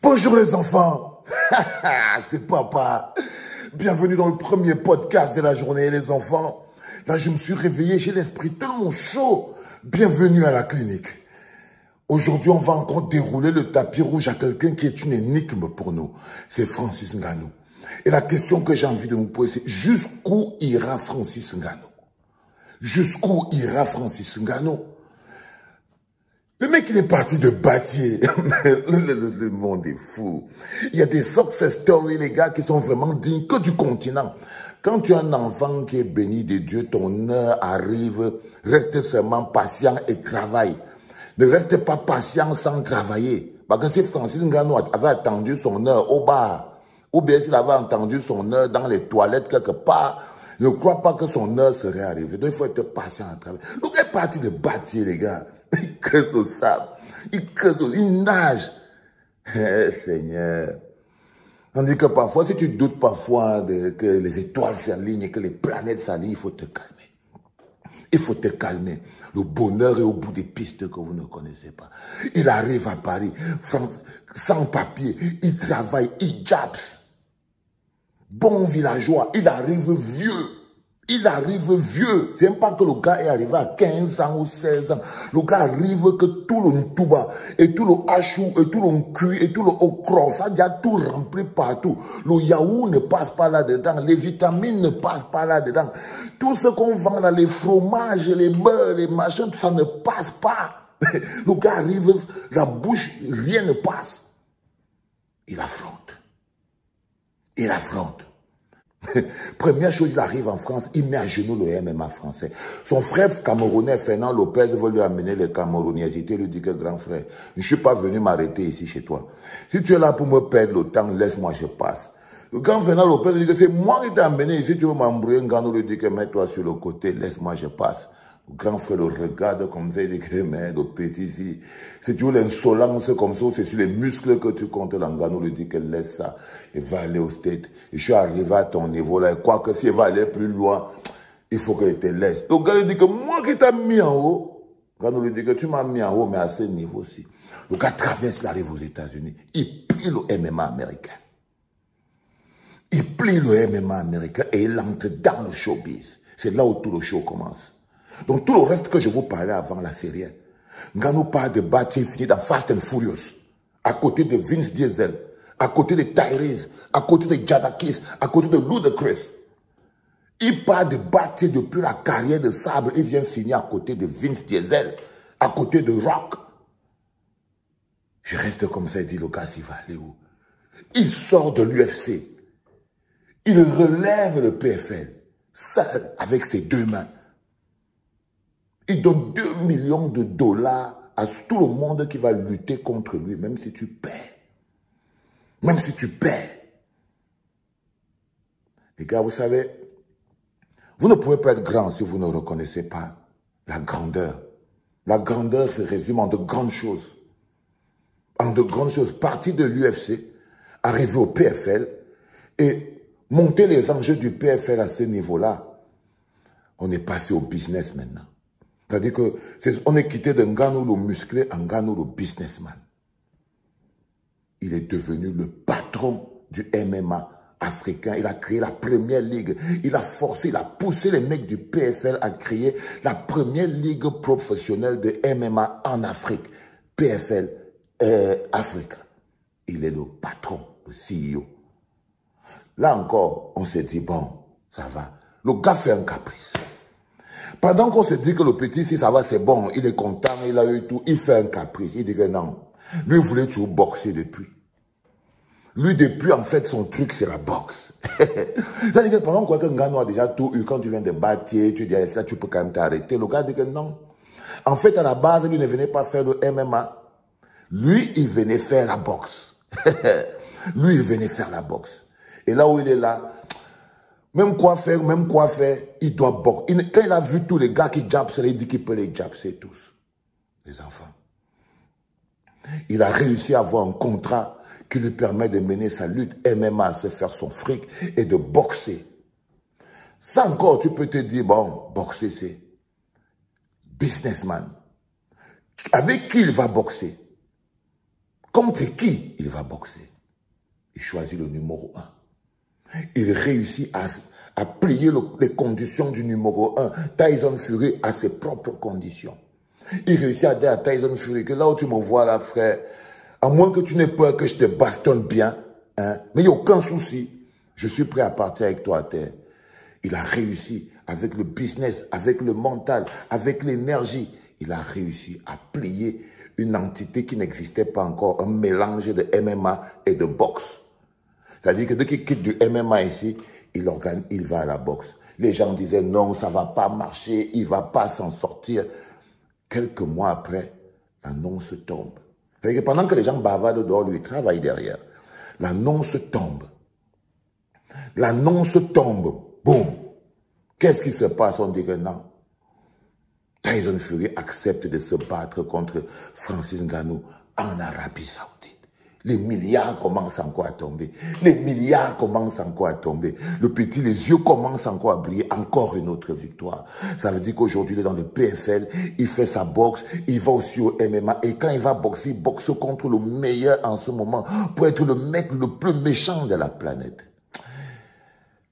Bonjour les enfants, c'est papa. Bienvenue dans le premier podcast de la journée les enfants. Là je me suis réveillé, j'ai l'esprit tellement chaud. Bienvenue à la clinique. Aujourd'hui on va encore dérouler le tapis rouge à quelqu'un qui est une énigme pour nous. C'est Francis Ngannou. Et la question que j'ai envie de vous poser c'est jusqu'où ira Francis Ngannou? Jusqu'où ira Francis Ngannou? Le mec, il est parti de Batié. Le monde est fou. Il y a des success stories, les gars, qui sont vraiment dignes que du continent. Quand tu as un enfant qui est béni de Dieu, ton heure arrive. Reste seulement patient et travaille. Ne reste pas patient sans travailler. Parce que si Francis Ngannou avait attendu son heure au bar, ou bien s'il avait entendu son heure dans les toilettes quelque part, je ne crois pas que son heure serait arrivée. Donc il faut être patient à travailler. Donc il est parti de Batié, les gars. Il creuse le sable, il nage. Eh, Seigneur. On dit que parfois, si tu doutes parfois que les étoiles s'alignent et que les planètes s'alignent, il faut te calmer. Il faut te calmer. Le bonheur est au bout des pistes que vous ne connaissez pas. Il arrive à Paris, sans papier, il travaille, il japs. Bon villageois, il arrive vieux. Il arrive vieux. C'est même pas que le gars est arrivé à 15 ans ou 16 ans. Le gars arrive que tout le ntouba, et tout le hachou, et tout le cuit, et tout le okra, ça y a tout rempli partout. Le yaourt ne passe pas là-dedans. Les vitamines ne passent pas là-dedans. Tout ce qu'on vend là, les fromages, les beurres, les machins, ça ne passe pas. Le gars arrive, la bouche, rien ne passe. Il affronte. Il affronte. Première chose, il arrive en France, il met à genoux le MMA français. Son frère camerounais, Fernand Lopez, veut lui amener les Camerounais. Il lui dit que grand frère, je ne suis pas venu m'arrêter ici chez toi. Si tu es là pour me perdre le temps, laisse-moi, je passe. Le grand Fernand Lopez dit que c'est moi qui t'ai amené ici, tu veux m'embrouiller. Ngannou lui dit que mets-toi sur le côté, laisse-moi, je passe. Le grand frère le regarde comme ça, il dit que mais le petit ici, c'est toujours l'insolence comme ça, c'est sur les muscles que tu comptes. Ngannou lui dit que laisse ça et va aller au stade. Et je suis arrivé à ton niveau là, et quoi que si elle va aller plus loin, il faut qu'elle te laisse. Donc le gars lui dit que moi qui t'ai mis en haut, Ngannou lui dit que tu m'as mis en haut, mais à ce niveau aussi. Le gars traverse la rive aux États-Unis, il plie le MMA américain. Il plie le MMA américain et il entre dans le showbiz. C'est là où tout le show commence. Donc tout le reste que je vous parlais avant la série, Ngannou parle de Batié fini dans Fast and Furious, à côté de Vince Diesel, à côté de Tyrese, à côté de Jadakis, à côté de Ludacris. Il parle de Batié depuis la carrière de Sabre, il vient finir à côté de Vince Diesel, à côté de Rock. Je reste comme ça et dis, le gars, il va aller où? Il sort de l'UFC. Il relève le PFL, seul, avec ses deux mains. Il donne 2 millions de dollars à tout le monde qui va lutter contre lui, même si tu perds. Même si tu perds. Les gars, vous savez, vous ne pouvez pas être grand si vous ne reconnaissez pas la grandeur. La grandeur se résume en de grandes choses. En de grandes choses. Partir de l'UFC, arriver au PFL et monter les enjeux du PFL à ce niveau-là. On est passé au business maintenant. C'est-à-dire qu'on est quitté de Ngannou le musclé à Ngannou le businessman. Il est devenu le patron du MMA africain. Il a créé la première ligue. Il a forcé, il a poussé les mecs du PFL à créer la première ligue professionnelle de MMA en Afrique. PFL Afrique. Il est le patron, le CEO. Là encore, on s'est dit, bon, ça va. Le gars fait un caprice. Pendant qu'on se dit que le petit, si ça va, c'est bon, il est content, il a eu tout, il fait un caprice. Il dit que non. Lui, il voulait toujours boxer depuis. Lui, depuis, en fait, son truc, c'est la boxe. C'est-à-dire que pendant que Ngannou a déjà tout eu, quand tu viens de Batié, tu dis, ça, tu peux quand même t'arrêter. Le gars dit que non. En fait, à la base, lui ne venait pas faire le MMA. Lui, il venait faire la boxe. Lui, il venait faire la boxe. Et là où il est là, même quoi faire, il doit boxer. Quand il a vu tous les gars qui japsent, il dit qu'il peut les japser tous. Les enfants. Il a réussi à avoir un contrat qui lui permet de mener sa lutte MMA, se faire son fric et de boxer. Ça encore, tu peux te dire, bon, boxer c'est businessman. Avec qui il va boxer? Contre qui il va boxer? Il choisit le numéro 1. Il réussit à plier les conditions du numéro 1. Tyson Fury a ses propres conditions. Il réussit à dire à Tyson Fury que là où tu me vois là, frère, à moins que tu n'aies peur que je te bastonne bien, hein, mais il n'y a aucun souci. Je suis prêt à partir avec toi à terre. Il a réussi avec le business, avec le mental, avec l'énergie. Il a réussi à plier une entité qui n'existait pas encore, un mélange de MMA et de boxe. C'est-à-dire que dès qu'il quitte du MMA ici, il va à la boxe. Les gens disaient non, ça ne va pas marcher, il ne va pas s'en sortir. Quelques mois après, l'annonce tombe. C'est-à-dire que pendant que les gens bavardent dehors, lui, il travaille derrière. L'annonce tombe. L'annonce tombe. Boum. Qu'est-ce qui se passe? On dit que non. Tyson Fury accepte de se battre contre Francis Ngannou en Arabie Saoudite. Les milliards commencent encore à tomber. Les milliards commencent encore à tomber. Le petit, les yeux commencent encore à briller. Encore une autre victoire. Ça veut dire qu'aujourd'hui, il est dans le PFL. Il fait sa boxe. Il va aussi au MMA. Et quand il va boxer, il boxe contre le meilleur en ce moment. Pour être le mec le plus méchant de la planète.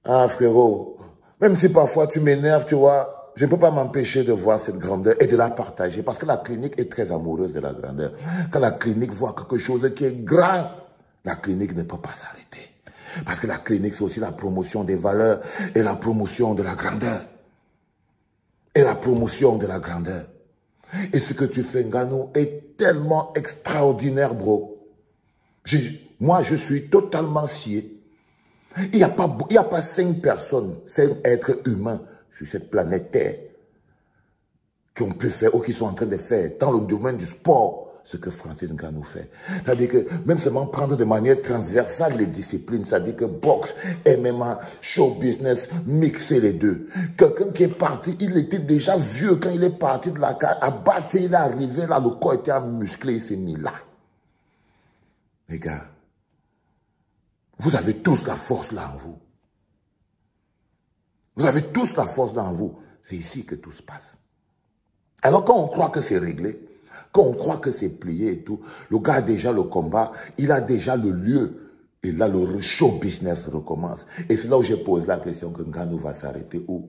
Ah, frérot. Même si parfois tu m'énerves, tu vois. Je ne peux pas m'empêcher de voir cette grandeur et de la partager parce que la clinique est très amoureuse de la grandeur. Quand la clinique voit quelque chose qui est grand, la clinique ne peut pas s'arrêter. Parce que la clinique, c'est aussi la promotion des valeurs et la promotion de la grandeur. Et la promotion de la grandeur. Et ce que tu fais, Ngannou, est tellement extraordinaire, bro. Moi, je suis totalement scié. Il n'y a pas 5 personnes, 5 êtres humains sur cette planète Terre qui ont pu faire ou qui sont en train de faire dans le domaine du sport ce que Francis Ngannou fait. C'est-à-dire que même seulement prendre de manière transversale les disciplines, c'est-à-dire que boxe, MMA, show business, mixer les deux. Quelqu'un qui est parti, il était déjà vieux quand il est parti de la cage, à battre, il est arrivé là, le corps était musclé, il s'est mis là. Les gars, vous avez tous la force là en vous. Vous avez tous la force dans vous. C'est ici que tout se passe. Alors quand on croit que c'est réglé, quand on croit que c'est plié et tout, le gars a déjà le combat, il a déjà le lieu. Et là, le show business recommence. Et c'est là où je pose la question que Ngannou va s'arrêter où?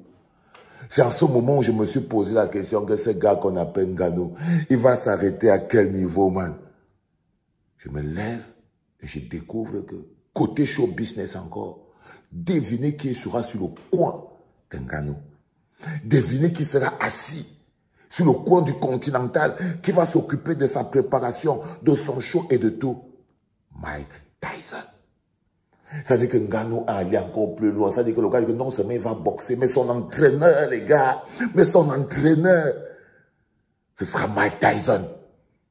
C'est en ce moment où je me suis posé la question que ce gars qu'on appelle Ngannou, il va s'arrêter à quel niveau, man? Je me lève et je découvre que côté show business encore, devinez qui sera sur le coin de Ngannou. Devinez qui sera assis sur le coin du Continental, qui va s'occuper de sa préparation, de son show et de tout. Mike Tyson. Ça veut dire que Ngannou a allé encore plus loin. Ça veut dire que le gars, non seulement il va boxer, mais son entraîneur, les gars, mais son entraîneur, ce sera Mike Tyson.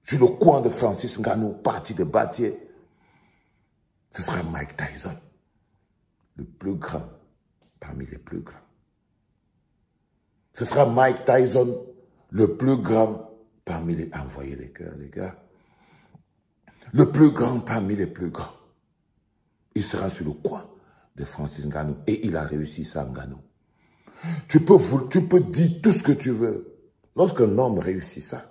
Sur le coin de Francis Ngannou, parti de Batier, ce sera Mike Tyson. Le plus grand parmi les plus grands. Ce sera Mike Tyson, le plus grand parmi les... Envoyez les cœurs, les gars. Le plus grand parmi les plus grands. Il sera sur le coin de Francis Ngannou. Et il a réussi ça, Ngannou. Tu peux dire tout ce que tu veux. Lorsqu'un homme réussit ça,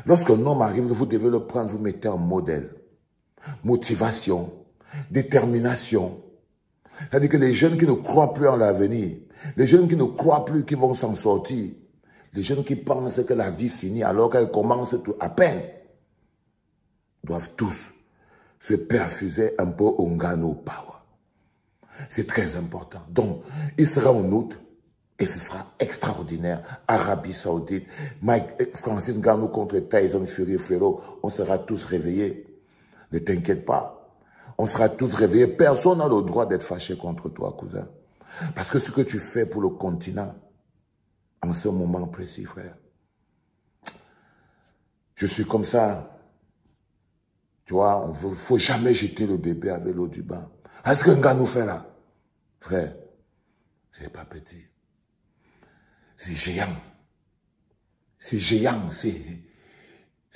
lorsqu'un homme arrive, vous devez le prendre, vous mettez en modèle. Motivation, détermination. C'est-à-dire que les jeunes qui ne croient plus en l'avenir, les jeunes qui ne croient plus qu'ils vont s'en sortir, les jeunes qui pensent que la vie finit alors qu'elle commence tout à peine, doivent tous se perfuser un peu au Ngannou Power. C'est très important. Donc, il sera en août et ce sera extraordinaire. Arabie Saoudite, Francis Ngannou contre Tyson Fury, frérot, on sera tous réveillés. Ne t'inquiète pas. On sera tous réveillés. Personne n'a le droit d'être fâché contre toi, cousin. Parce que ce que tu fais pour le continent, en ce moment précis, frère, je suis comme ça. Tu vois, il ne faut jamais jeter le bébé avec l'eau du bain. Est-ce que Ngannou fait là? Frère, c'est pas petit. C'est géant. C'est géant. C'est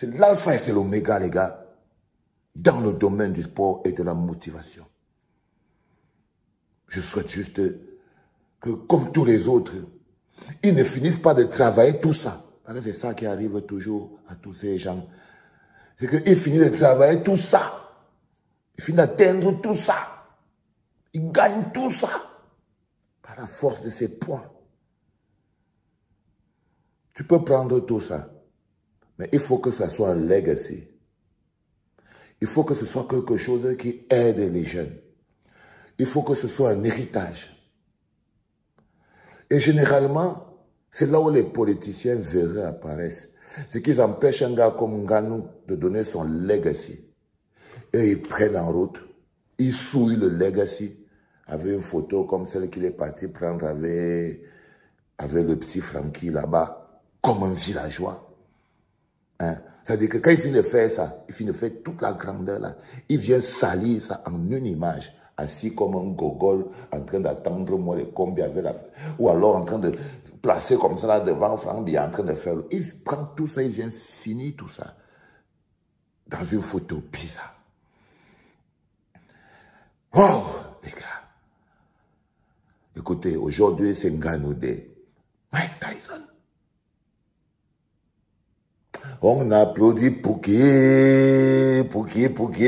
l'alpha et c'est l'oméga, les gars. Dans le domaine du sport et de la motivation. Je souhaite juste que, comme tous les autres, ils ne finissent pas de travailler tout ça. C'est ça qui arrive toujours à tous ces gens. C'est qu'il finit de travailler tout ça. Il finit d'atteindre tout ça. Il gagne tout ça. Par la force de ses points. Tu peux prendre tout ça. Mais il faut que ça soit un legacy. Il faut que ce soit quelque chose qui aide les jeunes. Il faut que ce soit un héritage. Et généralement, c'est là où les politiciens véreux apparaissent. C'est qu'ils empêchent un gars comme Nganou de donner son legacy. Et ils prennent en route, ils souillent le legacy avec une photo comme celle qu'il est parti prendre avec le petit Francky là-bas, comme un villageois. Hein? C'est-à-dire que quand il finit de faire ça, il finit de faire toute la grandeur là, il vient salir ça en une image, assis comme un gogol, en train d'attendre moi les combien avec la... Ou alors en train de placer comme ça là devant Franck, il est en train de faire... Il prend tout ça, il vient finir tout ça dans une photo bizarre. Wow, les gars. Écoutez, aujourd'hui, c'est Nganou Day. Mike Tyson. On applaudit pour qui,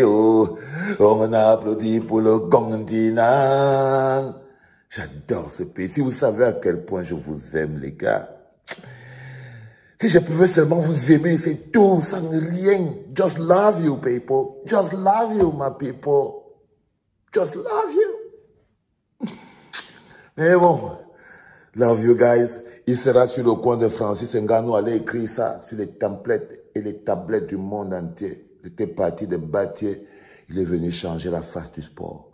oh. On applaudit pour le continent. J'adore ce pays. Si vous savez à quel point je vous aime, les gars. Si je pouvais seulement vous aimer, c'est tout, sans rien. Just love you, people. Just love you, my people. Just love you. Mais bon, love you guys. Il sera sur le coin de Francis Ngannou, allait écrire ça sur les templates et les tablettes du monde entier. Il était parti de Bâtier. Il est venu changer la face du sport.